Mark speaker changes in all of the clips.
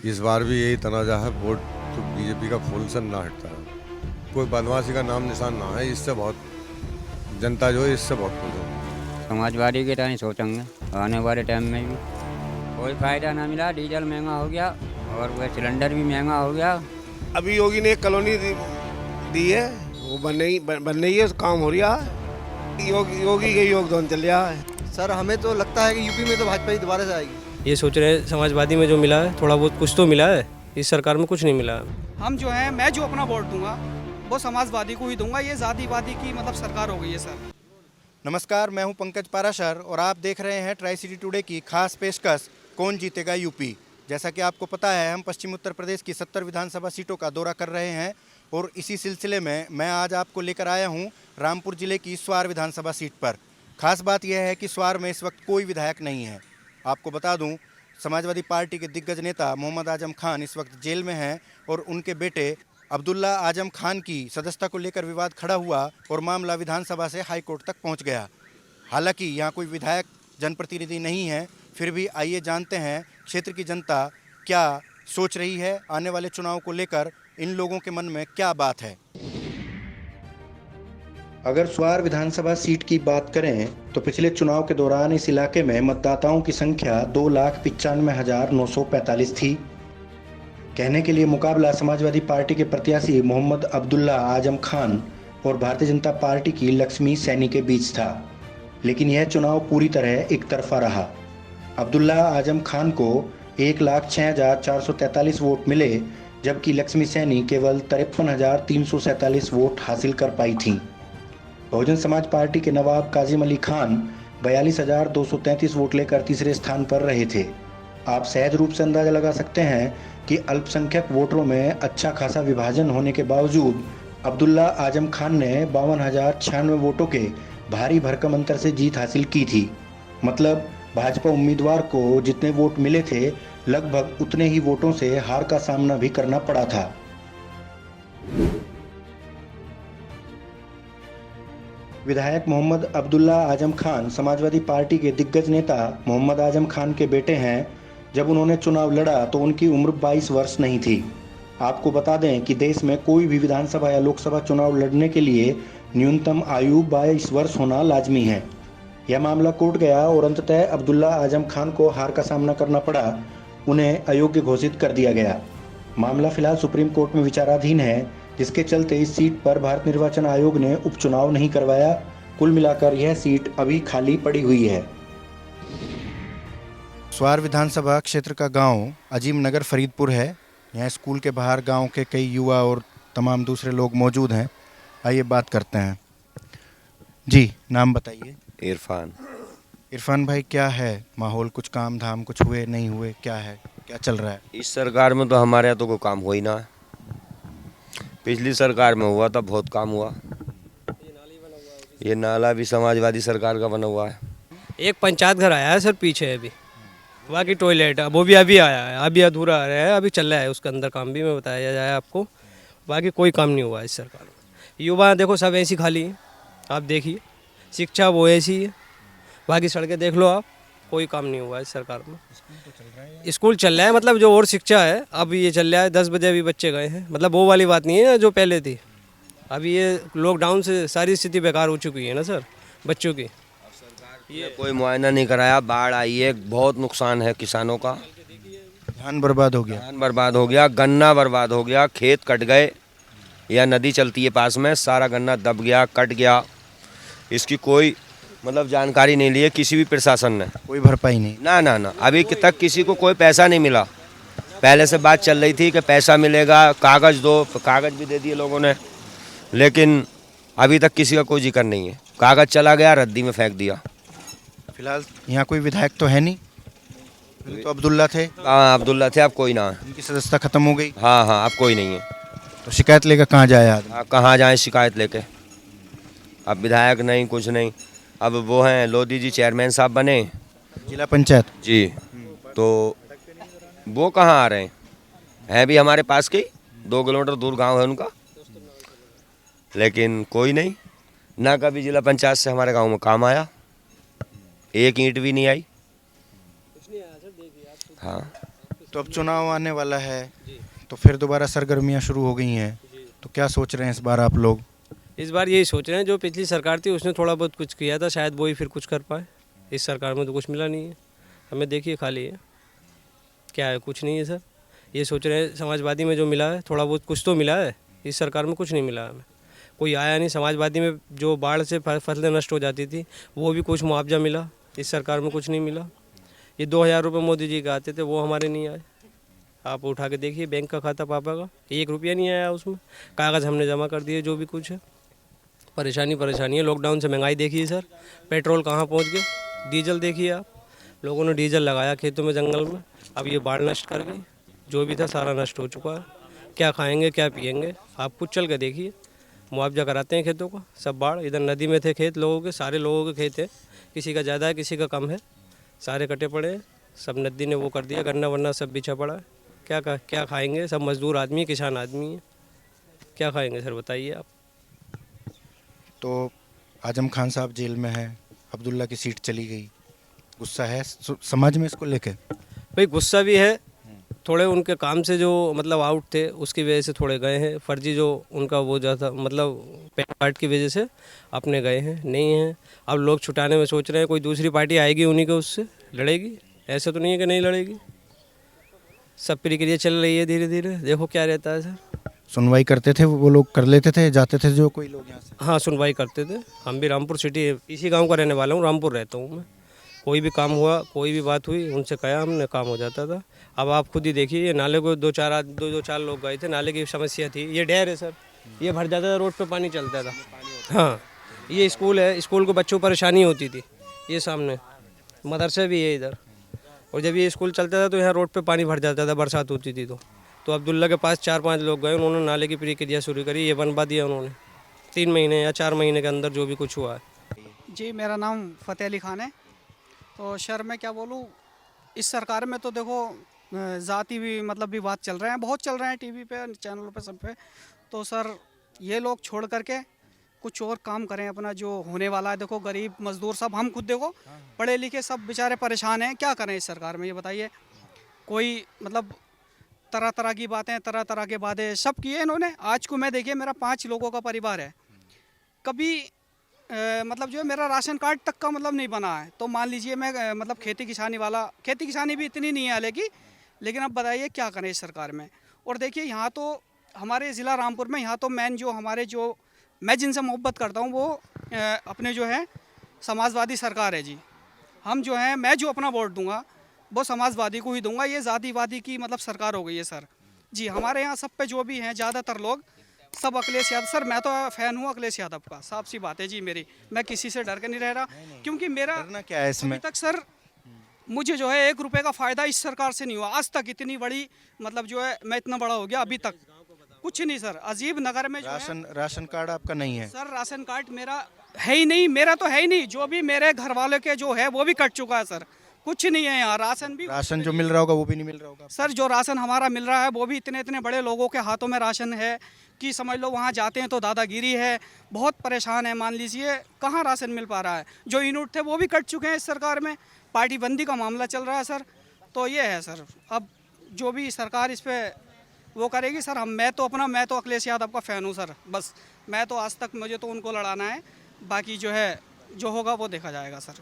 Speaker 1: इस बार भी यही तनाजा है, वोट तो बीजेपी का फूल सन ना हटता है। कोई बदमाशी का नाम निशान ना है। इससे बहुत जनता जो है इससे बहुत खुश है।
Speaker 2: समाजवादी के टाइम सोचेंगे, आने वाले टाइम में भी कोई फायदा ना मिला। डीजल महंगा हो गया और वह सिलेंडर भी महंगा हो गया।
Speaker 3: अभी योगी ने एक कॉलोनी दी है, वो बन रही है, काम हो रहा है। योगी के योगदान चल रहा है।
Speaker 4: सर हमें तो लगता है कि यूपी में तो भाजपा ही दोबारा से आएगी।
Speaker 5: ये सोच रहे हैं समाजवादी में जो मिला है थोड़ा बहुत कुछ तो मिला है, इस सरकार में कुछ नहीं मिला है।
Speaker 6: हम जो हैं, मैं जो अपना वोट दूंगा वो समाजवादी को ही दूंगा। ये जातिवादी की मतलब सरकार हो गई है सर।
Speaker 7: नमस्कार, मैं हूं पंकज पाराशर और आप देख रहे हैं ट्राई सिटी टुडे की खास पेशकश कौन जीतेगा यूपी। जैसा कि आपको पता है, हम पश्चिम उत्तर प्रदेश की 70 विधानसभा सीटों का दौरा कर रहे हैं और इसी सिलसिले में मैं आज आपको लेकर आया हूं रामपुर जिले की स्वार विधानसभा सीट पर। खास बात यह है कि स्वार में इस वक्त कोई विधायक नहीं है। आपको बता दूं, समाजवादी पार्टी के दिग्गज नेता मोहम्मद आजम खान इस वक्त जेल में हैं और उनके बेटे अब्दुल्ला आजम खान की सदस्यता को लेकर विवाद खड़ा हुआ और मामला विधानसभा से हाईकोर्ट तक पहुंच गया। हालांकि यहाँ कोई विधायक जनप्रतिनिधि नहीं है, फिर भी आइए जानते हैं क्षेत्र की जनता क्या सोच रही है, आने वाले चुनाव को लेकर इन लोगों के मन में क्या बात है। अगर स्वार विधानसभा सीट की बात करें तो पिछले चुनाव के दौरान इस इलाके में मतदाताओं की संख्या 2,95,945 थी। कहने के लिए मुकाबला समाजवादी पार्टी के प्रत्याशी मोहम्मद अब्दुल्ला आजम खान और भारतीय जनता पार्टी की लक्ष्मी सैनी के बीच था, लेकिन यह चुनाव पूरी तरह एक तरफा रहा। अब्दुल्ला आजम खान को 1,06,443 वोट मिले, जबकि लक्ष्मी सैनी केवल 53,347 वोट हासिल कर पाई थीं। बहुजन समाज पार्टी के नवाब काजिम अली खान 42,233 वोट लेकर तीसरे स्थान पर रहे थे। आप सहज रूप से अंदाजा लगा सकते हैं कि अल्पसंख्यक वोटरों में अच्छा खासा विभाजन होने के बावजूद अब्दुल्ला आजम खान ने 52,096 वोटों के भारी भरकम अंतर से जीत हासिल की थी। मतलब भाजपा उम्मीदवार को जितने वोट मिले थे, लगभग उतने ही वोटों से हार का सामना भी करना पड़ा था। विधायक मोहम्मद अब्दुल्ला आजम खान समाजवादी पार्टी के दिग्गज नेता मोहम्मद आजम खान के बेटे हैं। जब उन्होंने चुनाव लड़ा तो उनकी उम्र 22 वर्ष नहीं थी। आपको बता दें कि देश में कोई भी विधानसभा या लोकसभा चुनाव लड़ने के लिए न्यूनतम आयु 22 वर्ष होना लाजमी है। यह मामला कोर्ट गया और अंततः अब्दुल्ला आजम खान को हार का सामना करना पड़ा। उन्हें अयोग्य घोषित कर दिया गया। मामला फिलहाल सुप्रीम कोर्ट में विचाराधीन है, जिसके चलते इस सीट पर भारत निर्वाचन आयोग ने उपचुनाव नहीं करवाया। कुल मिलाकर यह सीट अभी खाली पड़ी हुई है। स्वार विधानसभा क्षेत्र का गांव अजीम नगर फरीदपुर है। यहाँ स्कूल के बाहर गांव के कई युवा और तमाम दूसरे लोग मौजूद हैं। आइए बात करते हैं। जी, नाम बताइए। इरफान भाई, क्या है माहौल? कुछ काम धाम कुछ हुए नहीं हुए, क्या है, क्या चल रहा है?
Speaker 8: इस सरकार में तो हमारे यहाँ तो कोई काम हो ही ना है। पिछली सरकार में हुआ था, बहुत काम हुआ। ये नाला भी समाजवादी सरकार का बना हुआ है।
Speaker 5: एक पंचायत घर आया है सर पीछे, अभी बाकी टॉयलेट वो भी अभी आया है, अभी अधूरा है, अभी चल रहा है उसका अंदर काम भी, मैं बताया जाए आपको। बाकी कोई काम नहीं हुआ इस सरकार में। युवा देखो सब ऐसी खाली है, आप देखिए। शिक्षा वो ऐसी है, बाकी सड़कें देख लो आप, कोई काम नहीं हुआ इस सरकार में। स्कूल चल रहा है, मतलब जो और शिक्षा है अब ये चल रहा है। 10 बजे अभी बच्चे गए हैं, मतलब वो वाली बात नहीं है जो पहले थी। अभी ये लॉकडाउन से सारी स्थिति बेकार हो चुकी है ना सर बच्चों की।
Speaker 8: ये कोई मुआयना नहीं कराया, बाढ़ आई है, बहुत नुकसान है किसानों का।
Speaker 7: धान बर्बाद हो गया,
Speaker 8: गन्ना बर्बाद हो गया, खेत कट गए। या नदी चलती है पास में, सारा गन्ना दब गया, कट गया। इसकी कोई मतलब जानकारी नहीं ली है किसी भी प्रशासन ने।
Speaker 7: कोई भरपाई नहीं।
Speaker 8: ना अभी तक किसी को कोई पैसा नहीं मिला। पहले से बात चल रही थी कि पैसा मिलेगा, कागज़ दो, कागज़ भी दे दिए लोगों ने, लेकिन अभी तक किसी का कोई जिक्र नहीं है। कागज़ चला गया, रद्दी में फेंक दिया।
Speaker 7: फिलहाल यहाँ कोई विधायक तो है नहीं। तो अब्दुल्ला थे।
Speaker 8: हाँ, अब्दुल्ला थे, अब कोई ना है।
Speaker 7: उनकी सदस्यता खत्म हो गई।
Speaker 8: हाँ, अब कोई नहीं है।
Speaker 7: तो शिकायत लेकर कहाँ जाए आदमी?
Speaker 8: कहाँ जाए शिकायत लेके? अब विधायक नहीं, कुछ नहीं। अब वो हैं लोधी जी चेयरमैन साहब बने,
Speaker 7: जिला पंचायत
Speaker 8: जी, तो वो कहाँ आ रहे हैं भी हमारे पास के 2 किलोमीटर दूर गांव है उनका, लेकिन कोई नहीं। ना कभी जिला पंचायत से हमारे गांव में काम आया, एक ईंट भी नहीं आई। हाँ,
Speaker 7: तो अब चुनाव आने वाला है, तो फिर दोबारा सरगर्मियां शुरू हो गई हैं, तो क्या सोच रहे हैं इस बार आप लोग?
Speaker 5: इस बार यही सोच रहे हैं, जो पिछली सरकार थी उसने थोड़ा बहुत कुछ किया था, शायद वो ही फिर कुछ कर पाए। इस सरकार में तो कुछ मिला नहीं है हमें, देखिए खाली है, क्या है, कुछ नहीं है सर। ये सोच रहे हैं समाजवादी में जो मिला है थोड़ा बहुत कुछ तो मिला है, इस सरकार में कुछ नहीं मिला हमें, कोई आया नहीं। समाजवादी में जो बाढ़ से फसलें नष्ट हो जाती थी वो भी कुछ मुआवजा मिला, इस सरकार में कुछ नहीं मिला। ये 2000 रुपये मोदी जी के आते थे वो हमारे नहीं आए। आप उठा के देखिए बैंक का खाता पापा का, 1 रुपया नहीं आया उसमें, कागज़ हमने जमा कर दिए जो भी कुछ है। परेशानी है। लॉकडाउन से महंगाई देखिए सर, पेट्रोल कहाँ पहुँच गया, डीजल देखिए आप, लोगों ने डीजल लगाया खेतों में जंगल में, अब ये बाढ़ नष्ट कर गई, जो भी था सारा नष्ट हो चुका है। क्या खाएंगे क्या पिएंगे, आप कुछ चल के देखिए। मुआवजा कराते हैं खेतों का, सब बाढ़, इधर नदी में थे खेत लोगों के, सारे लोगों के खेत है, किसी का ज़्यादा है किसी का कम है, सारे कटे पड़े हैं, सब नदी ने वो कर दिया, गन्ना वन्ना सब बिछा पड़ा है। क्या खाएंगे, सब मजदूर आदमी किसान आदमी है, क्या खाएंगे सर बताइए आप।
Speaker 7: तो आजम खान साहब जेल में हैं, अब्दुल्ला की सीट चली गई, गुस्सा है समाज में इसको लेके?
Speaker 5: भाई गुस्सा भी है, थोड़े उनके काम से जो मतलब आउट थे उसकी वजह से थोड़े गए हैं, फर्जी जो उनका वो जाता मतलब पैन कार्ड की वजह से अपने गए हैं, नहीं हैं। अब लोग छुटाने में सोच रहे हैं, कोई दूसरी पार्टी आएगी उन्हीं के उससे लड़ेगी, ऐसा तो नहीं है कि नहीं लड़ेगी। सब प्रक्रिया चल रही है धीरे धीरे, देखो क्या रहता है सर।
Speaker 7: सुनवाई करते थे वो लोग, कर लेते थे, जाते थे जो कोई लोग यहाँ से?
Speaker 5: हाँ सुनवाई करते थे, हम भी रामपुर सिटी इसी गाँव का रहने वाला हूँ, रामपुर रहता हूँ मैं। कोई भी काम हुआ, कोई भी बात हुई, उनसे कहा हमने, काम हो जाता था। अब आप खुद ही देखिए, ये नाले को दो चार लोग गए थे, नाले की समस्या थी, ये डैर है सर, ये भर जाता था, रोड पे पानी चलता था। हाँ ये स्कूल है, स्कूल को बच्चों को परेशानी होती थी, ये सामने मदरसा भी है इधर, और जब ये स्कूल चलता था तो यहाँ रोड पे पानी भर जाता था, बरसात होती थी तो अब्दुल्ला के पास 4-5 लोग गए, उन्होंने नाले की प्रक्रिया शुरू करी, ये बनवा दिया उन्होंने 3 महीने या 4 महीने के अंदर जो भी कुछ हुआ है।
Speaker 6: जी मेरा नाम फ़तेह अली खान है। तो शहर में क्या बोलूँ, इस सरकार में तो देखो ज़ाती भी मतलब विवाद चल रहे हैं, बहुत चल रहे हैं टीवी पे, चैनलों पे, सब पे। तो सर ये लोग छोड़ करके कुछ और काम करें अपना, जो होने वाला है। देखो गरीब मजदूर सब, हम खुद देखो पढ़े लिखे सब बेचारे परेशान हैं, क्या करें इस सरकार में ये बताइए। कोई मतलब तरह तरह की बातें, तरह तरह के वादे सब किए इन्होंने। आज को मैं देखिए, मेरा 5 लोगों का परिवार है, कभी मतलब जो है मेरा राशन कार्ड तक का मतलब नहीं बना है। तो मान लीजिए मैं मतलब खेती किसानी भी इतनी नहीं है हालांकि, लेकिन अब बताइए क्या करें इस सरकार में। और देखिए यहाँ तो हमारे ज़िला रामपुर में, यहाँ तो मेन जो हमारे जो मैं जिनसे मोहब्बत करता हूँ वो अपने जो है समाजवादी सरकार है जी। हम जो है, मैं जो अपना वोट दूंगा वो समाजवादी को ही दूंगा, ये जातिवादी की मतलब सरकार हो गई है सर जी। हमारे यहाँ सब पे जो भी हैं ज़्यादातर लोग सब अखिलेश यादव, सर मैं तो फ़ैन हूँ अखिलेश यादव का, साफ सी बात है जी मेरी, मैं किसी से डर के नहीं रह रहा, क्योंकि मेरा
Speaker 7: करना क्या है इसमें?
Speaker 6: अभी तक सर मुझे जो है 1 रुपये का फ़ायदा इस सरकार से नहीं हुआ आज तक। इतनी बड़ी मतलब जो है, मैं इतना बड़ा हो गया अभी तक कुछ नहीं सर। अजीब नगर में जो है
Speaker 7: राशन कार्ड आपका नहीं है?
Speaker 6: सर राशन कार्ड मेरा है ही नहीं, मेरा तो है ही नहीं, जो भी मेरे घर वालों के जो है वो भी कट चुका है सर, कुछ नहीं है यहाँ। राशन
Speaker 7: जो मिल रहा होगा वो भी नहीं मिल रहा होगा
Speaker 6: सर, जो राशन हमारा मिल रहा है वो भी इतने इतने बड़े लोगों के हाथों में राशन है कि समझ लो वहाँ जाते हैं तो दादागिरी है, बहुत परेशान है। मान लीजिए कहाँ राशन मिल पा रहा है, जो यूनिट थे वो भी कट चुके हैं इस सरकार में, पार्टी बंदी का मामला चल रहा है सर। तो ये है सर, अब जो भी सरकार इस पर वो करेगी सर। मैं तो अखिलेश यादव का फ़ैन हूँ सर, बस मैं तो आज तक मुझे तो उनको लड़ाना है, बाकी जो है जो होगा वो देखा जाएगा सर।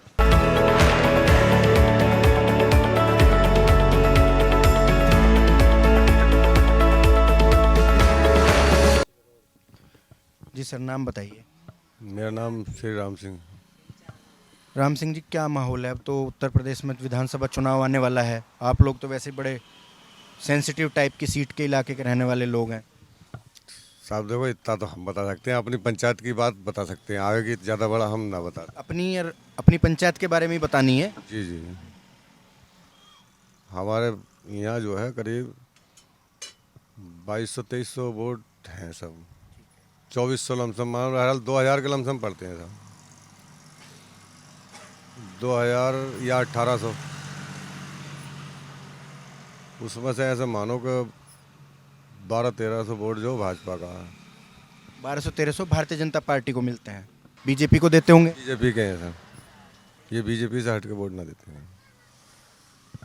Speaker 7: जी सर, नाम बताइए।
Speaker 1: मेरा नाम श्री राम सिंह।
Speaker 7: राम सिंह जी, क्या माहौल है? अब तो उत्तर प्रदेश में विधानसभा चुनाव आने वाला है, आप लोग तो वैसे बड़े सेंसिटिव टाइप की सीट के इलाके के रहने वाले लोग हैं।
Speaker 1: साहब देखो, इतना तो हम बता सकते हैं, अपनी पंचायत की बात बता सकते हैं, आगे की ज़्यादा बड़ा हम ना बता।
Speaker 7: अपनी पंचायत के बारे में ही बतानी है?
Speaker 1: जी जी, हमारे यहाँ जो है करीब 2200-2300 वोट हैं सब, 2400 लमसम, मान बहरहाल 2000 के लमसम पड़ते हैं सब, 2000 या 1800, उसमें से ऐसे मानो कि 1200-1300 वोट जो भाजपा का है।
Speaker 7: 1200-1300 भारतीय जनता पार्टी को मिलते हैं, बीजेपी को देते होंगे?
Speaker 1: बीजेपी के हैं सर, ये बीजेपी से हट के वोट ना देते हैं।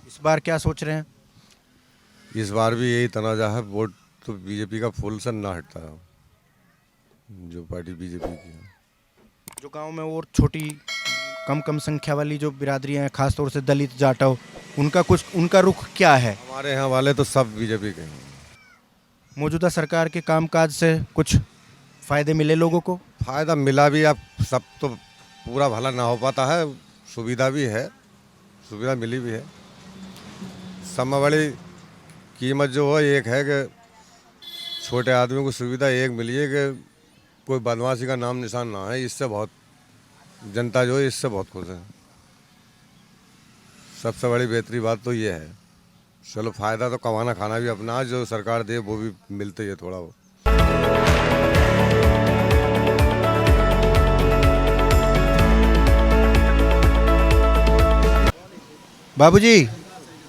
Speaker 7: इस बार क्या सोच रहे हैं?
Speaker 1: इस बार भी यही तनाजा है, वोट तो बीजेपी का फुल से ना हटता है, जो पार्टी बीजेपी की है।
Speaker 7: जो गांव में और छोटी कम संख्या वाली जो बिरादरियां हैं, खासतौर से दलित जाटव, उनका रुख क्या है?
Speaker 1: हमारे यहाँ वाले तो सब बीजेपी के हैं।
Speaker 7: मौजूदा सरकार के कामकाज से कुछ फायदे मिले लोगों को?
Speaker 1: फ़ायदा मिला भी, अब सब तो पूरा भला ना हो पाता है, सुविधा भी है, सुविधा मिली भी है। सबसे बड़ी कीमत जो है एक है कि छोटे आदमी को सुविधा एक मिली है कि कोई बदमाशी का नाम निशान ना है। इससे बहुत जनता जो है इससे बहुत खुश है। सबसे बड़ी बेहतरी बात तो ये है। चलो फ़ायदा तो कमाना खाना भी अपना, जो सरकार दे वो भी मिलते ही है थोड़ा बहुत।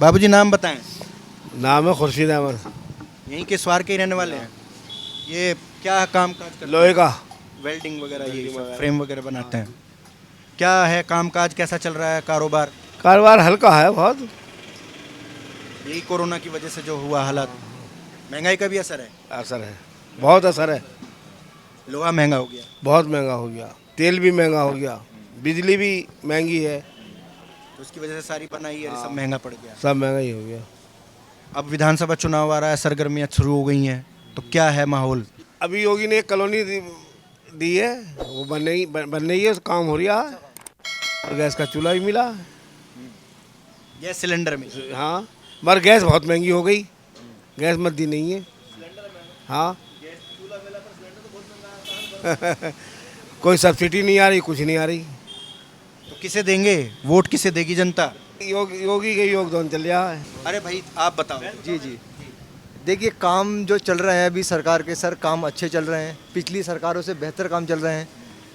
Speaker 7: बाबूजी नाम बताएं।
Speaker 3: नाम है खुर्शीद अहमद,
Speaker 7: यहीं के स्वार के ही रहने वाले हैं। ये क्या काम काज करते
Speaker 3: लोहे का
Speaker 7: हैं? वेल्डिंग वगैरह, ये फ्रेम वगैरह बनाते हैं। क्या है कामकाज, कैसा चल रहा है कारोबार?
Speaker 3: कारोबार हल्का है बहुत।
Speaker 7: यही कोरोना की वजह से जो हुआ हालात, महंगाई का भी असर है?
Speaker 3: असर है, बहुत असर है।
Speaker 7: लोहा महंगा हो गया,
Speaker 3: बहुत महंगा हो गया, तेल भी महंगा हो गया, बिजली भी महंगी है,
Speaker 7: तो उसकी वजह से सारी बनाई है, सब महंगा पड़ गया।
Speaker 3: सब महंगा ही हो गया।
Speaker 7: अब विधानसभा चुनाव आ रहा है, सरगर्मियाँ शुरू हो गई हैं, तो क्या है माहौल?
Speaker 3: अभी योगी ने एक कॉलोनी दी है, वो बन रही है, काम हो रहा है, और गैस का चूल्हा भी मिला है।
Speaker 7: गैस सिलेंडर में?
Speaker 3: हाँ, मगर गैस बहुत महंगी हो गई, गैस मद्दी नहीं है। हाँ कोई सब्सिडी नहीं आ रही, कुछ नहीं आ रही।
Speaker 7: तो किसे देंगे वोट, किसे देगी जनता?
Speaker 3: योगी के योगदान चल रहा है।
Speaker 7: अरे भाई आप बताओ।
Speaker 4: जी देखिए, काम जो चल रहे हैं अभी सरकार के, सर काम अच्छे चल रहे हैं, पिछली सरकारों से बेहतर काम चल रहे हैं।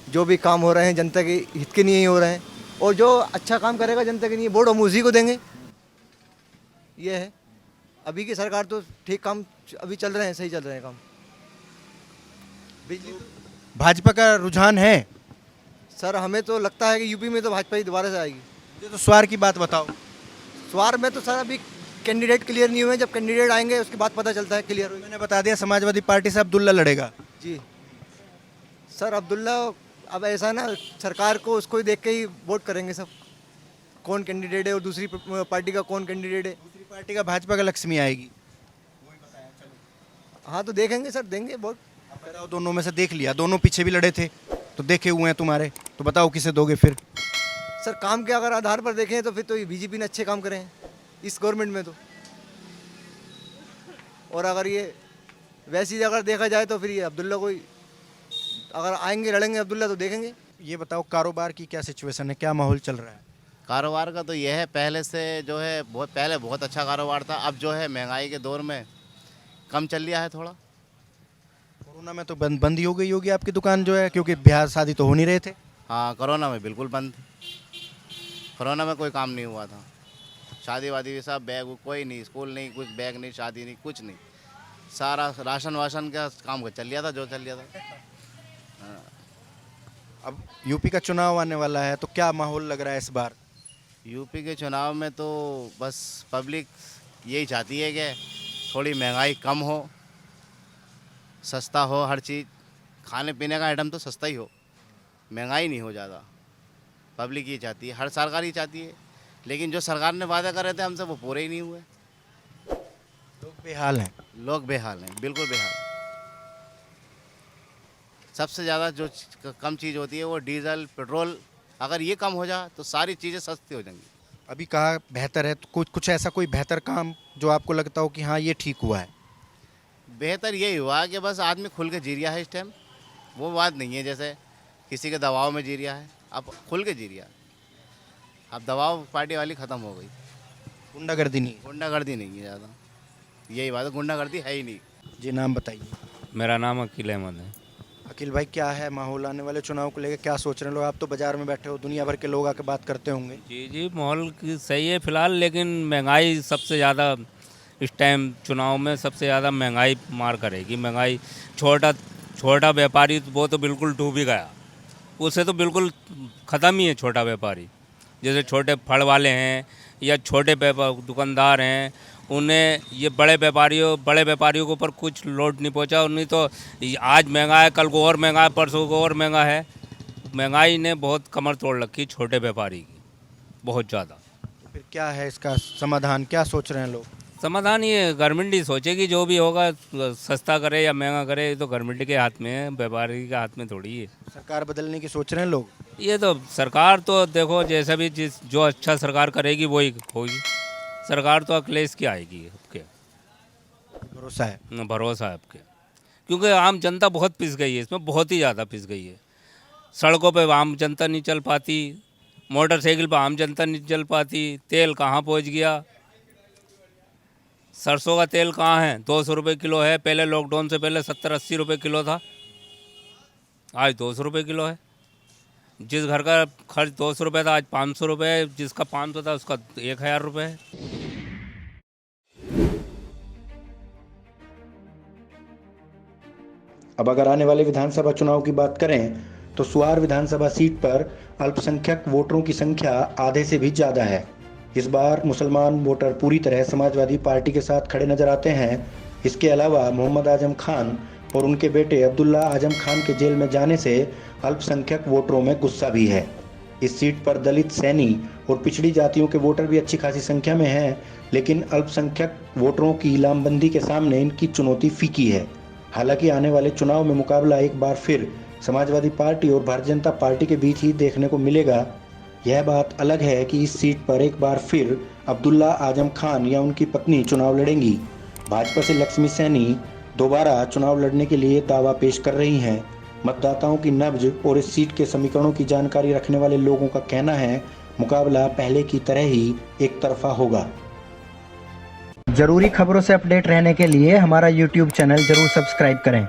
Speaker 4: जो भी काम हो रहे हैं जनता के हित के लिए ही हो रहे हैं, और जो अच्छा काम करेगा जनता के लिए वोट हम उसी को देंगे। ये है, अभी की सरकार तो ठीक काम अभी चल रहे हैं, सही चल रहे हैं काम। बिजली
Speaker 7: भाजपा का रुझान है?
Speaker 4: सर हमें तो लगता है कि यूपी में तो भाजपा ही दोबारा से आएगी।
Speaker 7: मुझे तो स्वार की बात बताओ।
Speaker 4: स्वार में तो सर अभी कैंडिडेट क्लियर नहीं हुए, जब कैंडिडेट आएंगे उसके बाद पता चलता है क्लियर होगा।
Speaker 7: मैंने बता दिया, समाजवादी पार्टी से अब्दुल्ला लड़ेगा।
Speaker 4: जी सर, अब्दुल्ला अब ऐसा ना, सरकार को उसको ही देख के ही वोट करेंगे सब, कौन कैंडिडेट है और दूसरी पार्टी का कौन कैंडिडेट है।
Speaker 7: दूसरी पार्टी का भाजपा का लक्ष्मी आएगी।
Speaker 4: हाँ तो देखेंगे सर, देंगे वोट।
Speaker 7: आप बताओ, दोनों में से देख लिया, दोनों पीछे भी लड़े थे, तो देखे हुए हैं तुम्हारे, तो बताओ किसे दोगे फिर?
Speaker 4: सर काम के अगर आधार पर देखें तो फिर तो ये बीजेपी ने अच्छे काम करे हैं इस गवर्नमेंट में तो, और अगर ये वैसी अगर देखा जाए तो फिर ये अब्दुल्ला को ही, अगर आएंगे लड़ेंगे अब्दुल्ला तो देखेंगे।
Speaker 7: ये बताओ, कारोबार की क्या सिचुएशन है, क्या माहौल चल रहा है?
Speaker 9: कारोबार का तो यह है, पहले से जो है पहले बहुत अच्छा कारोबार था, अब जो है महंगाई के दौर में कम चल रहा है थोड़ा।
Speaker 7: कोरोना में तो बंद ही हो गई होगी आपकी दुकान जो है, क्योंकि ब्याह शादी तो हो नहीं रहे थे।
Speaker 9: हाँ, कोरोना में बिल्कुल बंद थी। कोरोना में कोई काम नहीं हुआ था, शादी वादी भी सब बैग, कोई नहीं, स्कूल नहीं, कुछ बैग नहीं, शादी नहीं, कुछ नहीं, सारा राशन वाशन का काम चल रहा था, जो चल रहा था।
Speaker 7: अब यूपी का चुनाव आने वाला है, तो क्या माहौल लग रहा है इस बार?
Speaker 9: यूपी के चुनाव में तो बस पब्लिक यही चाहती है कि थोड़ी महंगाई कम हो, सस्ता हो हर चीज़, खाने पीने का आइटम तो सस्ता ही हो, महंगाई नहीं हो ज़्यादा। पब्लिक ये चाहती है, हर सरकार ही चाहती है, लेकिन जो सरकार ने वादा कर रहे थे हमसे वो पूरे ही नहीं हुए।
Speaker 7: लोग बेहाल हैं।
Speaker 9: लोग बेहाल हैं, बिल्कुल बेहाल। सबसे ज़्यादा जो कम चीज़ होती है वो डीजल पेट्रोल, अगर ये कम हो जाए तो सारी चीज़ें सस्ती हो जाएंगी।
Speaker 7: अभी कहा बेहतर है, तो कुछ ऐसा कोई बेहतर काम जो आपको लगता हो कि हाँ ये ठीक हुआ है?
Speaker 9: बेहतर यही हुआ कि बस आदमी खुल के जी रहा है इस टाइम, वो बात नहीं है जैसे किसी के दबाव में जी रहा है, अब खुल के जी रहा है। अब दबाव पार्टी वाली ख़त्म हो गई,
Speaker 7: गुंडागर्दी नहीं?
Speaker 9: गुंडागर्दी नहीं है ज़्यादा, यही बात है, गुंडागर्दी है ही नहीं।
Speaker 7: जी नाम बताइए।
Speaker 2: मेरा नाम अकील अहमद है।
Speaker 7: अखिल भाई, क्या है माहौल आने वाले चुनाव को लेकर, क्या सोच रहे हैं लोग? आप तो बाजार में बैठे हो, दुनिया भर के लोग आके बात करते होंगे।
Speaker 2: जी माहौल की सही है फिलहाल, लेकिन महंगाई सबसे ज़्यादा इस टाइम चुनाव में सबसे ज़्यादा महंगाई मार करेगी। महंगाई, छोटा व्यापारी वो तो बिल्कुल डूब ही गया, उसे तो बिल्कुल ख़त्म ही है छोटा व्यापारी। जैसे छोटे फल वाले हैं या छोटे दुकानदार हैं, उन्हें ये बड़े व्यापारियों के ऊपर कुछ लोड नहीं पहुंचा। उन्हें तो आज महंगा है, कल को और महंगा है, परसों को और महंगा है। महंगाई ने बहुत कमर तोड़ रखी छोटे व्यापारी की, बहुत ज़्यादा।
Speaker 7: तो फिर क्या है इसका समाधान, क्या सोच रहे हैं लोग?
Speaker 2: समाधान ये गवर्नमेंट ही सोचेगी, जो भी होगा सस्ता करे या महंगा करे, ये तो गवर्नमेंट के हाथ में है, व्यापारी के हाथ में थोड़ी है।
Speaker 7: सरकार बदलने की सोच रहे हैं लोग?
Speaker 2: ये तो सरकार तो देखो जैसा भी जो अच्छा सरकार करेगी वही होगी। सरकार तो अखिलेश की आएगी, आपके
Speaker 7: भरोसा है?
Speaker 2: भरोसा है आपके, क्योंकि आम जनता बहुत पिस गई है इसमें, बहुत ही ज़्यादा पिस गई है। सड़कों पे आम जनता नहीं चल पाती, मोटरसाइकिल पे आम जनता नहीं चल पाती। तेल कहाँ पहुँच गया, सरसों का तेल कहाँ है, 200 रुपये किलो है। पहले लॉकडाउन से पहले 70-80 रुपये किलो था, आज 200 रुपये किलो है। जिस घर का खर्च 200 रुपये था, आज 500 रुपये है। जिसका 500 था उसका 1000 रुपये है।
Speaker 7: अब अगर आने वाले विधानसभा चुनाव की बात करें तो सुआर विधानसभा सीट पर अल्पसंख्यक वोटरों की संख्या आधे से भी ज़्यादा है। इस बार मुसलमान वोटर पूरी तरह समाजवादी पार्टी के साथ खड़े नजर आते हैं। इसके अलावा मोहम्मद आजम खान और उनके बेटे अब्दुल्ला आजम खान के जेल में जाने से अल्पसंख्यक वोटरों में गुस्सा भी है। इस सीट पर दलित, सैनी और पिछड़ी जातियों के वोटर भी अच्छी खासी संख्या में हैं, लेकिन अल्पसंख्यक वोटरों की लामबंदी के सामने इनकी चुनौती फीकी है। हालांकि आने वाले चुनाव में मुकाबला एक बार फिर समाजवादी पार्टी और भारतीय जनता पार्टी के बीच ही देखने को मिलेगा। यह बात अलग है कि इस सीट पर एक बार फिर अब्दुल्ला आजम खान या उनकी पत्नी चुनाव लड़ेंगी। भाजपा से लक्ष्मी सैनी दोबारा चुनाव लड़ने के लिए दावा पेश कर रही हैं। मतदाताओं की नब्ज और इस सीट के समीकरणों की जानकारी रखने वाले लोगों का कहना है मुकाबला पहले की तरह ही एक तरफा होगा।
Speaker 10: जरूरी खबरों से अपडेट रहने के लिए हमारा YouTube चैनल जरूर सब्सक्राइब करें।